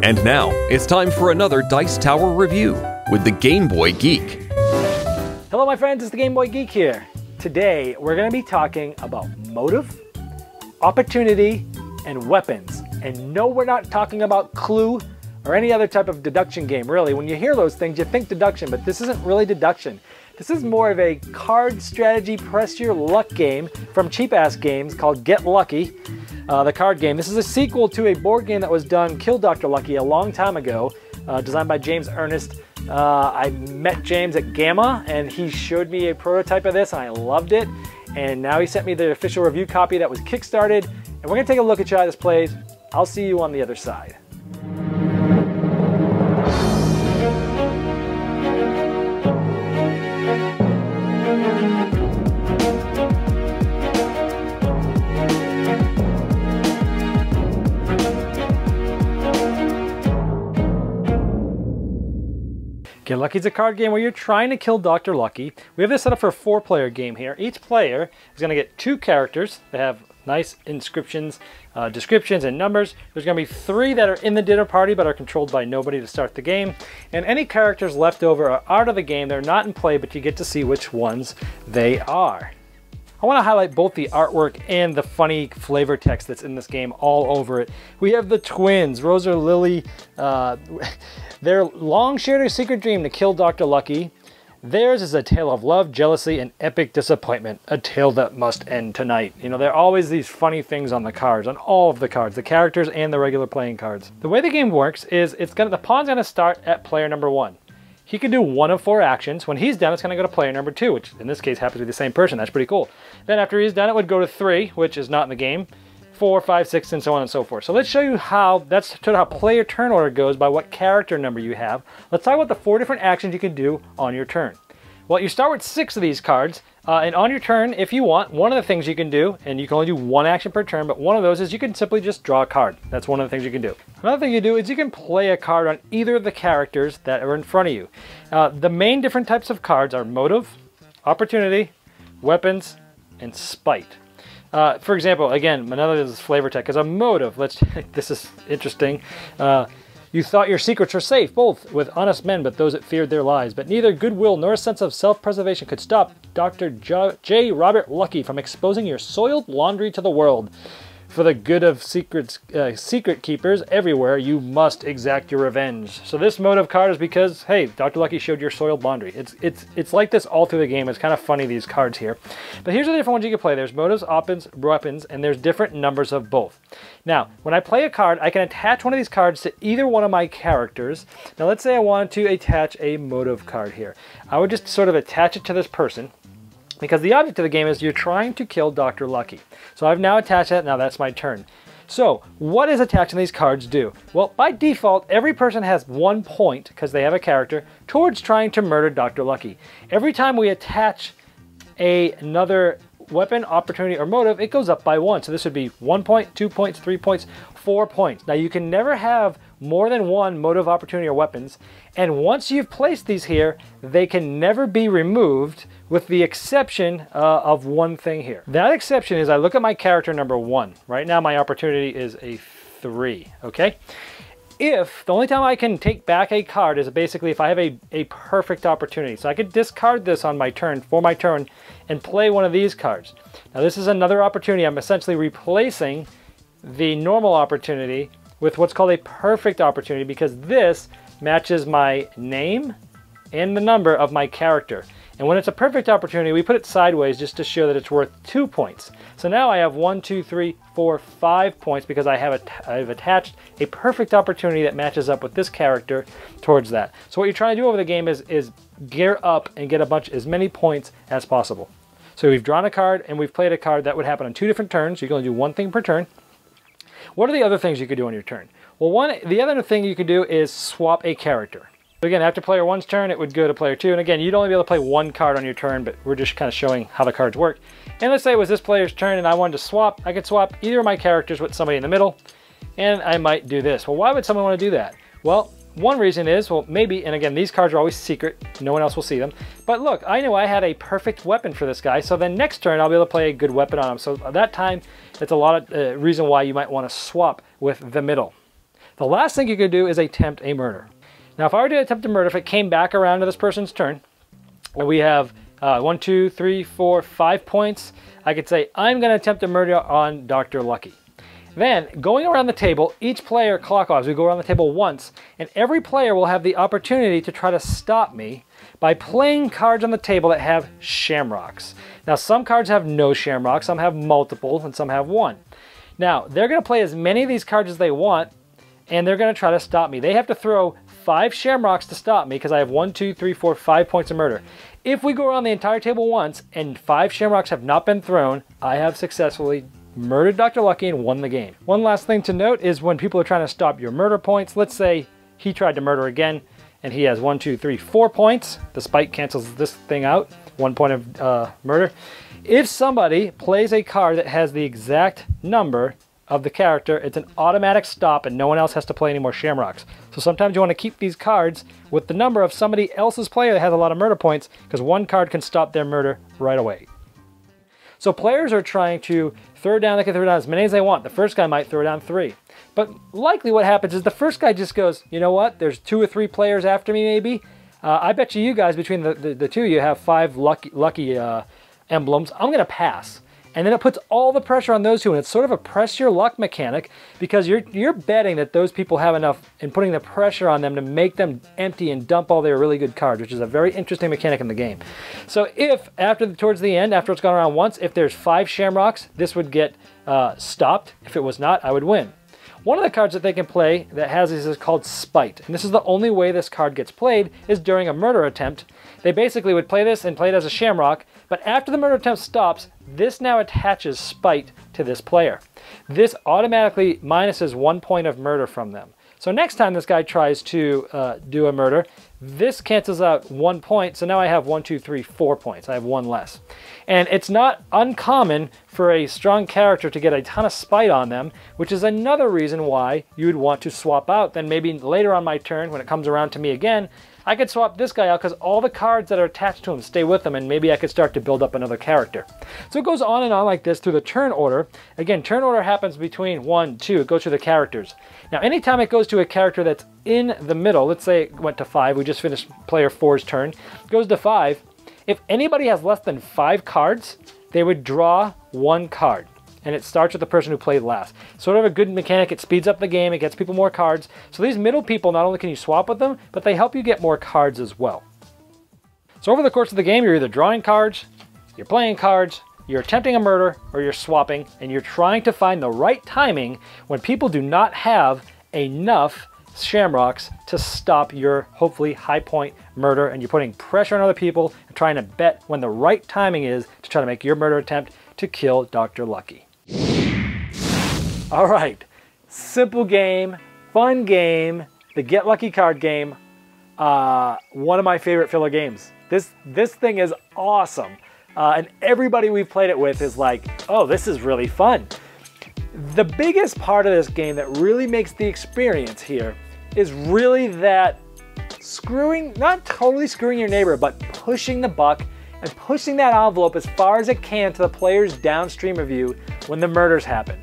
And now, it's time for another Dice Tower review with the Game Boy Geek. Hello my friends, it's the Game Boy Geek here. Today, we're going to be talking about motive, opportunity, and weapons. And no, we're not talking about Clue or any other type of deduction game, really. When you hear those things, you think deduction, but this isn't really deduction. This is more of a card strategy press your luck game from Cheapass Games called Get Lucky, the card game. This is a sequel to a board game that was done, Kill Dr. Lucky, a long time ago, designed by James Ernest. I met James at Gamma and he showed me a prototype of this and I loved it. And now he sent me the official review copy that was kickstarted. And we're gonna take a look at how this plays. I'll see you on the other side. Get Lucky's a card game where you're trying to kill Dr. Lucky. We have this set up for a 4-player game here. Each player is going to get 2 characters. They have nice inscriptions, descriptions, and numbers. There's going to be 3 that are in the dinner party but are controlled by nobody to start the game. And any characters left over are out of the game. They're not in play, but you get to see which ones they are. I want to highlight both the artwork and the funny flavor text that's in this game all over it. We have the twins, Rose or Lily. Their long shared a secret dream to kill Dr. Lucky. Theirs is a tale of love, jealousy, and epic disappointment. A tale that must end tonight. You know, there are always these funny things on the cards, on all of the cards, the characters and the regular playing cards. The way the game works is the pawn's going to start at player number 1. He can do 1 of 4 actions. When he's done, it's going to go to player number 2, which in this case happens to be the same person. That's pretty cool. Then after he's done, it would go to 3, which is not in the game, 4, 5, 6, and so on and so forth. So let's show you how that's sort of how player turn order goes by what character number you have. Let's talk about the 4 different actions you can do on your turn. Well, you start with 6 of these cards, and on your turn, if you want, one of the things you can do, and you can only do 1 action per turn, but one of those is you can simply just draw a card. That's one of the things you can do. Another thing you do is you can play a card on either of the characters that are in front of you. The main different types of cards are motive, opportunity, weapons, and spite. For example, again, another is flavor text. As a motive, this is interesting. You thought your secrets were safe, both with honest men, but those that feared their lives. But neither goodwill nor a sense of self-preservation could stop Dr. J. Robert Lucky from exposing your soiled laundry to the world. For the good of secret keepers everywhere, you must exact your revenge. So this motive card is because, hey, Dr. Lucky showed your soiled laundry. It's like this all through the game. It's kind of funny, these cards here. But here's the different ones you can play. There's motives, weapons, and there's different numbers of both. Now, when I play a card, I can attach one of these cards to either one of my characters. Now, let's say I wanted to attach a motive card here. I would just sort of attach it to this person, because the object of the game is you're trying to kill Dr. Lucky. So I've now attached that, now that's my turn. So what does attaching these cards do? Well, by default, every person has 1 point, because they have a character, towards trying to murder Dr. Lucky. Every time we attach another weapon, opportunity, or motive, it goes up by 1. So this would be 1 point, 2 points, 3 points, 4 points. Now you can never have more than 1 motive, opportunity, or weapons. And once you've placed these here, they can never be removed with the exception of one thing here. That exception is I look at my character number 1. Right now my opportunity is a 3, okay? If the only time I can take back a card is basically if I have a perfect opportunity. So I could discard this on my turn, for my turn, and play one of these cards. Now this is another opportunity. I'm essentially replacing the normal opportunity with what's called a perfect opportunity because this matches my name and the number of my character. And when it's a perfect opportunity, we put it sideways just to show that it's worth 2 points. So now I have 1, 2, 3, 4, 5 points because I've attached a perfect opportunity that matches up with this character towards that. So what you're trying to do over the game is gear up and get as many points as possible. So we've drawn a card and we've played a card that would happen on 2 different turns. You can only do 1 thing per turn. What are the other things you could do on your turn? Well, the other thing you could do is swap a character. So again, after player 1's turn, it would go to player 2. And again, you'd only be able to play 1 card on your turn, but we're just kind of showing how the cards work. And let's say it was this player's turn and I wanted to swap. I could swap either of my characters with somebody in the middle, and I might do this. Well, why would someone want to do that? Well, one reason is, well, maybe, and again, these cards are always secret. No one else will see them. But look, I knew I had a perfect weapon for this guy, so then next turn I'll be able to play a good weapon on him. So at that time, it's a lot of reason why you might want to swap with the middle. The last thing you could do is attempt a murder. Now, if I were to attempt a murder, if it came back around to this person's turn, and we have 1, 2, 3, 4, 5 points, I could say, I'm going to attempt a murder on Dr. Lucky. Then, going around the table, each player clockwise, we go around the table once, and every player will have the opportunity to try to stop me by playing cards on the table that have shamrocks. Now, some cards have no shamrocks, some have multiple, and some have one. Now, they're going to play as many of these cards as they want, and they're going to try to stop me. They have to throw 5 shamrocks to stop me because I have 1, 2, 3, 4, 5 points of murder. If we go around the entire table once and 5 shamrocks have not been thrown, I have successfully murdered Dr. Lucky and won the game. One last thing to note is when people are trying to stop your murder points, let's say he tried to murder again and he has 1, 2, 3, 4 points. The spike cancels this thing out, 1 point of murder. If somebody plays a card that has the exact number of the character, it's an automatic stop and no one else has to play any more shamrocks. So sometimes you want to keep these cards with the number of somebody else's player that has a lot of murder points because one card can stop their murder right away. So players are trying to throw down, they can throw down as many as they want. The first guy might throw down 3. But likely what happens is the first guy just goes, you know what, there's 2 or 3 players after me maybe. I bet you guys, between the two of you, have 5 lucky emblems. I'm going to pass. And then it puts all the pressure on those two, and it's sort of a press your luck mechanic because you're betting that those people have enough and putting the pressure on them to make them empty and dump all their really good cards, which is a very interesting mechanic in the game. So if towards the end, after it's gone around once, if there's 5 shamrocks, this would get stopped. If it was not, I would win. One of the cards that they can play that has this is called Spite, and this is the only way this card gets played is during a murder attempt. They basically would play this and play it as a shamrock, but after the murder attempt stops, this now attaches Spite to this player. This automatically minuses 1 point of murder from them. So next time this guy tries to do a murder, this cancels out 1 point, so now I have 1, 2, 3, 4 points. I have 1 less. And it's not uncommon for a strong character to get a ton of spite on them, which is another reason why you would want to swap out. Then maybe later on my turn, when it comes around to me again, I could swap this guy out because all the cards that are attached to him stay with him, and maybe I could start to build up another character. So it goes on and on like this through the turn order. Again, turn order happens between 1, 2, it goes through the characters. Now, anytime it goes to a character that's in the middle, let's say it went to 5, we just finished player 4's turn, goes to 5. If anybody has less than 5 cards, they would draw 1 card. And it starts with the person who played last. Sort of a good mechanic. It speeds up the game. It gets people more cards. So these middle people, not only can you swap with them, but they help you get more cards as well. So over the course of the game, you're either drawing cards, you're playing cards, you're attempting a murder, or you're swapping, and you're trying to find the right timing when people do not have enough shamrocks to stop your hopefully high point murder, and you're putting pressure on other people and trying to bet when the right timing is to try to make your murder attempt to kill Dr. Lucky. All right, simple game, fun game, the Get Lucky card game. One of my favorite filler games. This thing is awesome. And everybody we've played it with is like, oh, this is really fun. The biggest part of this game that really makes the experience here is really that not totally screwing your neighbor, but pushing the buck and pushing that envelope as far as it can to the players downstream of you when the murders happen.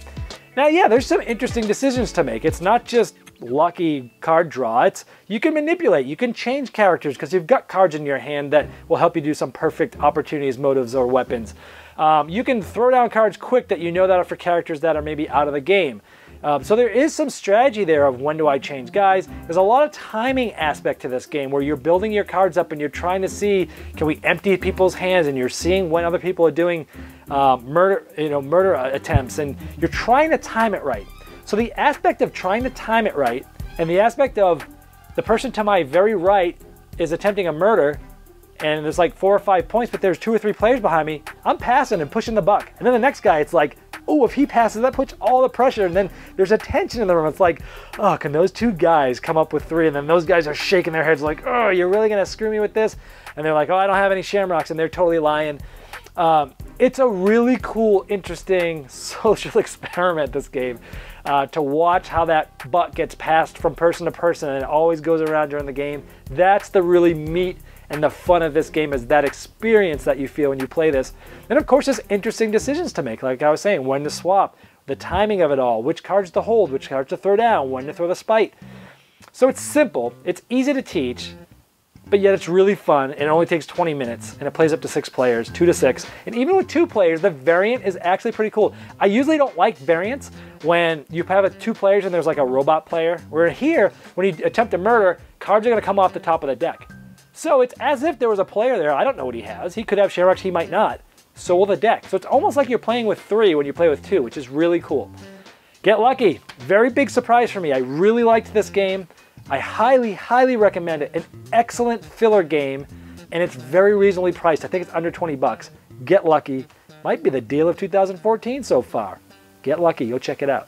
Now, yeah, there's some interesting decisions to make. It's not just lucky card draw. You can manipulate, you can change characters because you've got cards in your hand that will help you do some perfect opportunities, motives, or weapons. You can throw down cards quick that you know that are for characters that are maybe out of the game. So there is some strategy there of when do I change guys. There's a lot of timing aspect to this game where you're building your cards up and you're trying to see, can we empty people's hands, and you're seeing when other people are doing murder attempts, and you're trying to time it right. So the aspect of trying to time it right, and the aspect of the person to my very right is attempting a murder, and there's like 4 or 5 points, but there's 2 or 3 players behind me, I'm passing and pushing the buck. And then the next guy, it's like, oh, if he passes, that puts all the pressure, and then there's a tension in the room. It's like, oh, can those 2 guys come up with 3? And then those guys are shaking their heads like, oh, you're really gonna screw me with this? And they're like, oh, I don't have any shamrocks, and they're totally lying. It's a really cool, interesting social experiment, this game, to watch how that buck gets passed from person to person, and it always goes around during the game. That's the really meat and the fun of this game, is that experience that you feel when you play this. And of course, there's interesting decisions to make. Like I was saying, when to swap, the timing of it all, which cards to hold, which cards to throw down, when to throw the spite. So it's simple, it's easy to teach, but yet it's really fun, and it only takes 20 minutes, and it plays up to 6 players, 2 to 6. And even with 2 players, the variant is actually pretty cool. I usually don't like variants when you have 2 players and there's like a robot player. Where here, when you attempt to murder, cards are gonna come off the top of the deck. So it's as if there was a player there. I don't know what he has. He could have Shamrocks, he might not. So will the deck. So it's almost like you're playing with 3 when you play with 2, which is really cool. Get lucky. Very big surprise for me. I really liked this game. I highly, highly recommend it. An excellent filler game, and it's very reasonably priced. I think it's under 20 bucks. Get lucky. Might be the deal of 2014 so far. Get lucky. Go check it out.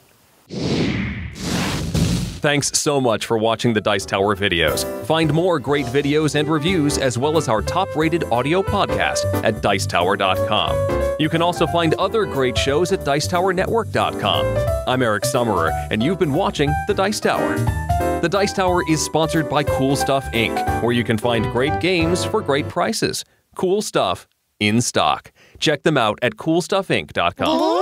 Thanks so much for watching the Dice Tower videos. Find more great videos and reviews, as well as our top-rated audio podcast at Dicetower.com. You can also find other great shows at Dicetowernetwork.com. I'm Eric Summerer, and you've been watching The Dice Tower. The Dice Tower is sponsored by Cool Stuff Inc., where you can find great games for great prices. Cool stuff in stock. Check them out at CoolStuffInc.com.